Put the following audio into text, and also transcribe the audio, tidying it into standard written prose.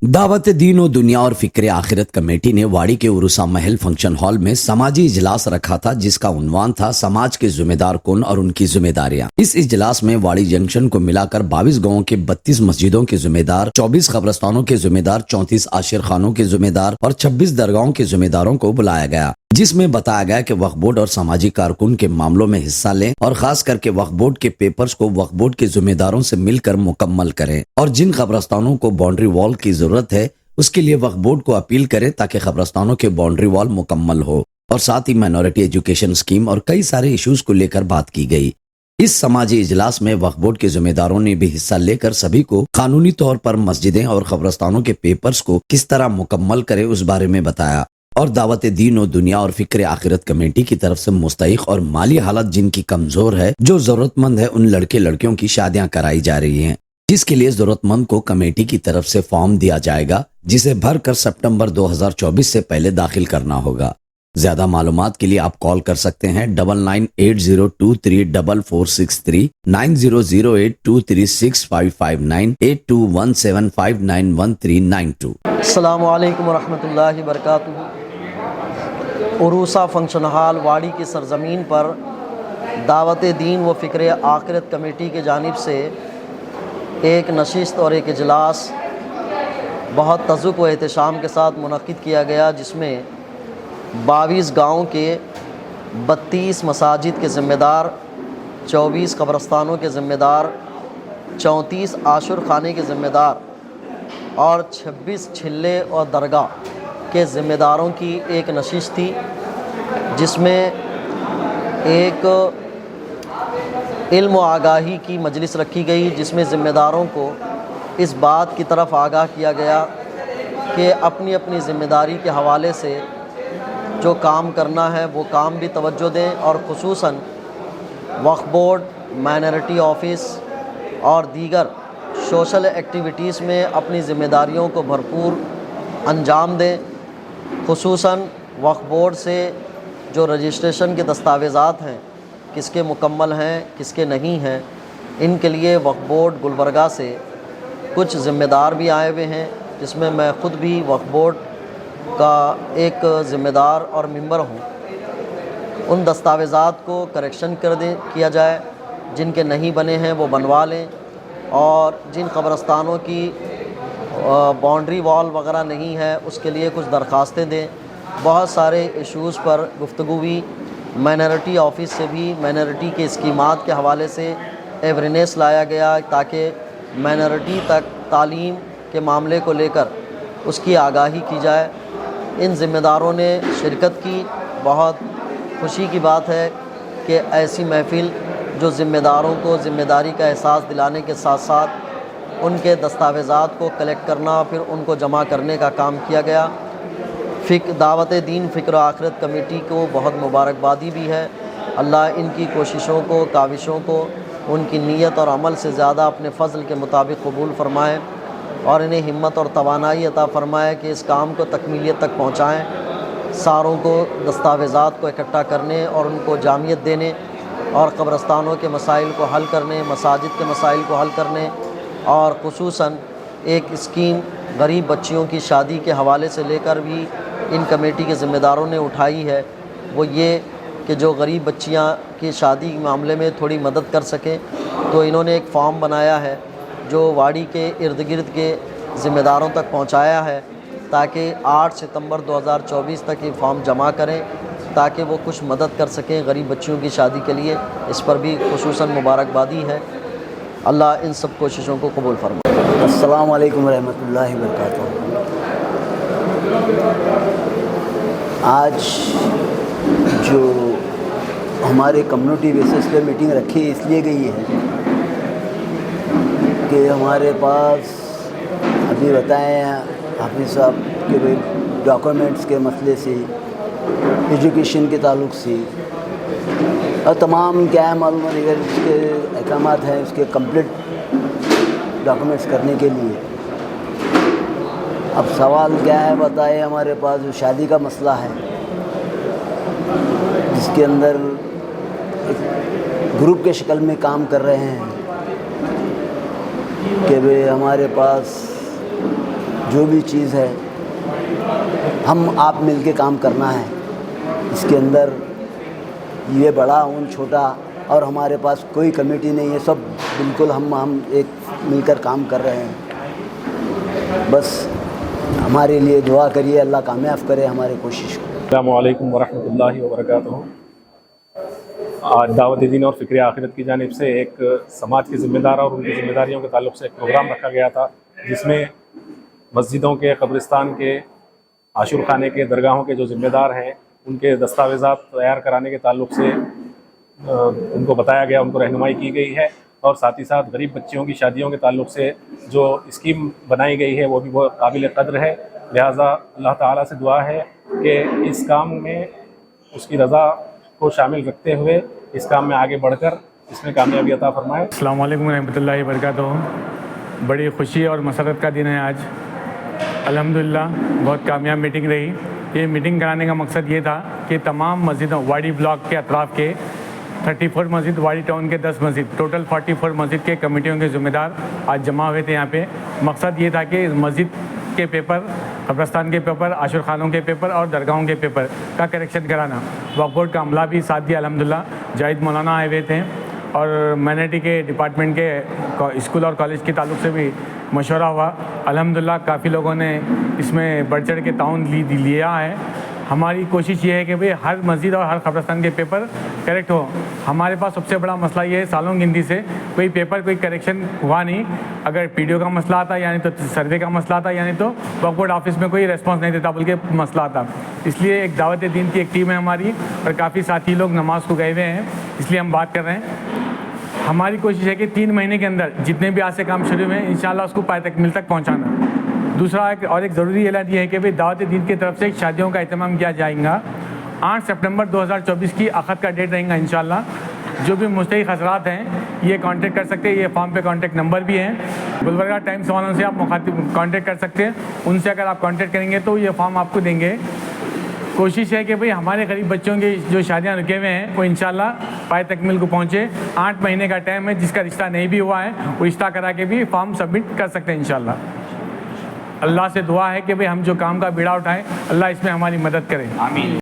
दावत दीन और दुनिया और फिक्र आखिरत कमेटी ने वाड़ी के उरुसा महल फंक्शन हॉल में समाजी इजलास रखा था, जिसका उन्वान था समाज के जिम्मेदार कौन और उनकी जिम्मेदारियां। इस इजलास में वाड़ी जंक्शन को मिलाकर 22 गांवों के 32 मस्जिदों के जिम्मेदार, 24 कब्रस्तानों के जिम्मेदार, 34 आशिर खानों के जिम्मेदार और 26 दरगाहों के जिम्मेदारों को बुलाया गया, जिसमें बताया गया कि वक्फ बोर्ड और सामाजिक कारकुन के मामलों में हिस्सा लें और खास करके वक्फ बोर्ड के पेपर्स को वक्फ बोर्ड के जिम्मेदारों से मिलकर मुकम्मल करें और जिन कब्रस्तानों को बाउंड्री वॉल की जरूरत है उसके लिए वक्फ बोर्ड को अपील करें ताकि कब्रस्तानों के बाउंड्री वॉल मुकम्मल हो। और साथ ही माइनॉरिटी एजुकेशन स्कीम और कई सारे इश्यूज को लेकर बात की गई। इस समाजी इजलास में वक्फ बोर्ड के जिम्मेदारों ने भी हिस्सा लेकर सभी को कानूनी तौर पर मस्जिदें और कब्रस्तानों के पेपर्स को किस तरह मुकम्मल करे उस बारे में बताया। और दावत दीन और दुनिया और फिक्र आखिरत कमेटी की तरफ से मुस्तहिक और माली हालत जिनकी कमजोर है, जो जरूरतमंद है, उन लड़के लड़कियों की शादियां कराई जा रही हैं, जिसके लिए जरूरतमंद को कमेटी की तरफ से फॉर्म दिया जाएगा, जिसे भर कर सितंबर 2024 से पहले दाखिल करना होगा। ज्यादा मालूमात के लिए आप कॉल कर सकते हैं 9980234463, 9008236559, 8217591392। अस्सलामु अलैकुम वरहमतुल्लाहि वबरकातुहू। उरूसा फंक्शन हॉल वाड़ी की सरजमीन पर दावत दीन व फ़िक्र आखिरत कमेटी की जानिब से एक नशिस्त और एक इजलास बहुत तज़ुक व एहतशाम के साथ मुनक़्क़िद किया गया, जिसमें 22 गाँव के 32 मसाजिद के ज़िम्मेदार, 24 कब्रस्तानों के ज़िम्मेदार, 34 आशुर खाने के ज़िम्मेदार और 26 छिल्ले और दरगाह के ज़िम्मेदारों की एक नशिस्त थी, जिसमें एक इल्म व आगाही की मजलिस रखी गई, जिसमें ज़िम्मेदारों को इस बात की तरफ आगाह किया गया कि अपनी अपनी ज़िम्मेदारी के हवाले से जो काम करना है वो काम भी तवज्जो दें और ख़ुसूसन वक्फ बोर्ड, माइनॉरिटी ऑफिस और दीगर सोशल एक्टिविटीज़ में अपनी ज़िम्मेदारियों को भरपूर अंजाम दें। ख़ुसूसन वक्फ बोर्ड से जो रजिस्ट्रेशन के दस्तावेज़ात हैं, किसके मुकम्मल हैं किसके नहीं हैं, इनके लिए वक्फ बोर्ड गुलबर्गा से कुछ ज़िम्मेदार भी आए हुए हैं, जिसमें मैं ख़ुद भी वक्फ बोर्ड का एक ज़िम्मेदार और मेंबर हूँ। उन दस्तावेज़ात को करेक्शन किया जाए, जिनके नहीं बने हैं वो बनवा लें, और जिन कब्रस्तानों की बाउंड्री वॉल वगैरह नहीं है उसके लिए कुछ दरख्वास्तें दें। बहुत सारे इश्यूज़ पर गुफ्तगू हुई। माइनॉरिटी ऑफिस से भी माइनॉरिटी के स्कीमात के हवाले से अवेयरनेस लाया गया ताकि माइनॉरिटी तक तालीम के मामले को लेकर उसकी आगाही की जाए। इन ज़िम्मेदारों ने शिरकत की। बहुत खुशी की बात है कि ऐसी महफ़िल जो ज़िम्मेदारों को ज़िम्मेदारी का एहसास दिलाने के साथ साथ उनके दस्तावेज़ात को कलेक्ट करना, फिर उनको जमा करने का काम किया गया। दावत दीन फ़िक्र आखिरत कमेटी को बहुत मुबारकबादी भी है। अल्लाह इनकी कोशिशों को, काविशों को, उनकी नीयत और अमल से ज़्यादा अपने फ़ज़ल के मुताबिक कबूल फ़रमाएँ और इन्हें हिम्मत और तवानाई अता फ़रमाए कि इस काम को तकमीलियत तक पहुँचाएँ। सारों को दस्तावेज़ात को इकट्ठा करने और उनको जामियत देने और कब्रस्तानों के मसाइल को हल करने, मसाजिद के मसाइल को हल करने, और ख़ुसूसन एक स्कीम गरीब बच्चियों की शादी के हवाले से लेकर भी इन कमेटी के ज़िम्मेदारों ने उठाई है। वो ये कि जो गरीब बच्चियां की शादी के मामले में थोड़ी मदद कर सकें, तो इन्होंने एक फॉर्म बनाया है जो वाड़ी के इर्द गिर्द के ज़िम्मेदारों तक पहुंचाया है, ताकि 8 सितंबर 2024 तक ये फॉर्म जमा करें ताकि वो कुछ मदद कर सकें गरीब बच्चियों की शादी के लिए। इस पर भी खुसूसन मुबारकबादी है। अल्लाह इन सब कोशिशों को कबूल फरमाए। अस्सलामु अलैकुम रहमतुल्लाहि वबरकातुहू। आज जो हमारे कम्युनिटी बेसिस पे मीटिंग रखी इसलिए गई है कि हमारे पास अभी बताएं हाफिज़ साहब के भाई डॉक्यूमेंट्स के मसले से, एजुकेशन के ताल्लुक़ से और तमाम क्या है मालूम अगर उसके अहकामात हैं उसके कंप्लीट डॉक्यूमेंट्स करने के लिए। अब सवाल क्या है बताए, हमारे पास जो शादी का मसला है जिसके अंदर एक ग्रुप के शक्ल में काम कर रहे हैं कि भाई हमारे पास جو بھی چیز ہے ہم آپ مل کے کام کرنا ہے. اس کے اندر یہ بڑا ان چھوٹا اور ہمارے پاس کوئی کمیٹی نہیں ہے, سب بالکل ہم ایک مل کر کام کر رہے ہیں. بس ہمارے لیے دعا کریے, اللہ کامیاب کرے ہمارے کوشش کو. السلام علیکم ورحمۃ اللہ وبرکاتہ. آج دعوت دین اور فکر آخرت کی جانب سے ایک سماج کے ذمہ دار اور ان کی ذمہ داریوں کے تعلق سے ایک پروگرام رکھا گیا تھا, جس میں مسجدوں کے, قبرستان کے, عاشور خانے کے, درگاہوں کے جو ذمہ دار ہیں ان کے دستاویزات تیار کرانے کے تعلق سے ان کو بتایا گیا, ان کو رہنمائی کی گئی ہے. اور ساتھ ہی ساتھ غریب بچیوں کی شادیوں کے تعلق سے جو اسکیم بنائی گئی ہے وہ بھی بہت قابل قدر ہے. لہٰذا اللہ تعالیٰ سے دعا ہے کہ اس کام میں اس کی رضا کو شامل رکھتے ہوئے اس کام میں آگے بڑھ کر اس میں کامیابی عطا فرمائے. السلام علیکم ورحمۃ اللہ وبرکاتہ. بڑی خوشی اور مسرت کا دن ہے آج. الحمدللہ بہت کامیاب میٹنگ رہی. یہ میٹنگ کرانے کا مقصد یہ تھا کہ تمام مسجدوں, واڑی بلاک کے اطراف کے 34 مسجد, واڑی ٹاؤن کے 10 مسجد, ٹوٹل 44 مسجد کے کمیٹیوں کے ذمہ دار آج جمع ہوئے تھے یہاں پہ. مقصد یہ تھا کہ مسجد کے پیپر, قبرستان کے پیپر, عاشور خانوں کے پیپر اور درگاہوں کے پیپر کا کریکشن کرانا. وقف بورڈ کا عملہ بھی ساتھ دیا الحمدللہ. جاہد مولانا آئے ہوئے تھے اور مائنرٹی کے ڈپارٹمنٹ کے اسکول اور کالج کے تعلق سے بھی مشورہ ہوا. الحمدللہ کافی لوگوں نے اس میں بڑھ چڑھ کے تعاون لیا ہے. ہماری کوشش یہ ہے کہ بھئی ہر مسجد اور ہر قبرستان کے پیپر کریکٹ ہو. ہمارے پاس سب سے بڑا مسئلہ یہ ہے, سالوں گنتی سے کوئی پیپر کوئی کریکشن ہوا نہیں. اگر پی ڈی او کا مسئلہ آتا یعنی تو سروے کا مسئلہ آتا, یعنی تو وقف بورڈ آفس میں کوئی ریسپانس نہیں دیتا بلکہ مسئلہ آتا. اس لیے ایک دعوت دین کی ایک ٹیم ہے ہماری اور کافی ساتھی لوگ نماز کو گئے ہوئے ہیں, اس لیے ہم بات کر رہے ہیں. ہماری کوشش ہے کہ 3 مہینے کے اندر جتنے بھی آج سے کام شروع ہوئے ہیں انشاءاللہ اس کو پائے تکمیل تک پہنچانا. دوسرا ایک ضروری اعلان یہ ہے کہ دعوت دین کی طرف سے شادیوں کا اہتمام کیا جائے گا. 8 سپٹمبر 2024 کی عقد کا ڈیٹ رہے گا انشاءاللہ. جو بھی مستحق حضرات ہیں یہ کانٹیکٹ کر سکتے ہیں. یہ فارم پہ کانٹیکٹ نمبر بھی ہے. گلبرگہ ٹائمز والوں سے آپ کانٹیکٹ کر سکتے ہیں. ان سے اگر آپ کانٹیکٹ کریں گے تو یہ فارم آپ کو دیں گے. کوشش ہے کہ بھئی ہمارے غریب بچوں کی جو شادیاں رکے ہوئے ہیں وہ انشاءاللہ پائے تکمیل کو پہنچے. 8 مہینے کا ٹائم ہے. جس کا رشتہ نہیں بھی ہوا ہے وہ رشتہ کرا کے بھی فارم سبمٹ کر سکتے ہیں انشاءاللہ. اللہ سے دعا ہے کہ بھئی ہم جو کام کا بیڑا اٹھائیں اللہ اس میں ہماری مدد کرے. آمین.